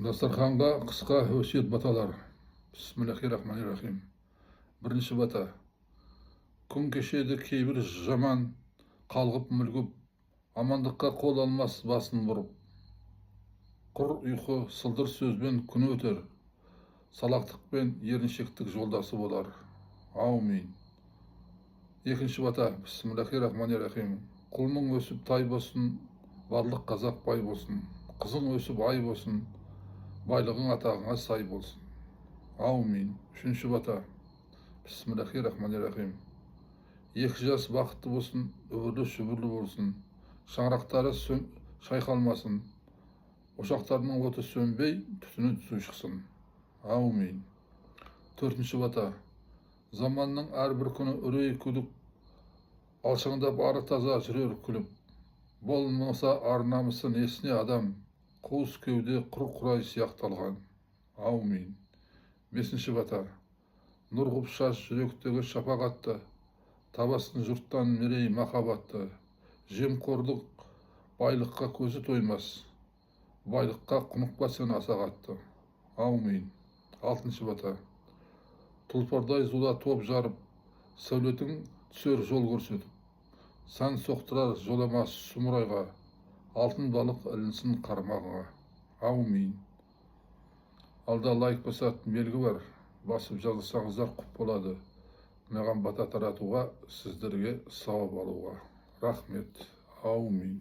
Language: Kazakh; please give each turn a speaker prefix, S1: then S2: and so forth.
S1: Dasturxonga qisqa өсиет баталар. Bismillahirrahmanirrahim. Birinchi bata. Kun kechedi кейбір жаман қалғып мүлгіп, амандыққа қол алмас басын бұрып. Құр ұйқы сылдыр сөзбен күн өтер, салақтықпен еріншектік жолдасы болар. Аумин. Екінші бата. Bismillahirrahmanirrahim. Құлының өсіп тай болсын, барлық қазақ бай болсын. Қызың өсіп ай болсын, байлығың атағыңа сай болсын. Аумин. Үшінші бата. Bismillahirrahmanirrahim. Екі жас бақытты болсын, өбірлі шүбірлі болсын. Шаңырақтары шайқалмасын. Ошақтарының оты сөнбей, түтіні су шықсын. Аумин. Төртінші бата. Заманның әрбір күні үрей күдік, алшаңдап ары таза жүрер күліп. Болмаса ар-намысы несіне адам, қуыс кеуде құр-құрай сияқталған. Аумин. Бесінші бата. Нұр ғып шаш жүректегі шапағатты, табасын жұрттан мерей махаббатты. Жемқорлық байлыққа көзі тоймас, байлыққа құнықпа сен асағатты. Аумин. Алтыншы бата. Тұлпардай зула топ жарып, сәулетің түсер жол көрсетіп. Сан соқтырар жоламас сұмырайға, алтын балық ілінсін қармағыңа. Аумин. Алда лайк басатын белгі бар, басып жазылсаңыздар құп болады. Маған бата таратуға, сіздерге сауап алуға. Рахмет. Аумин.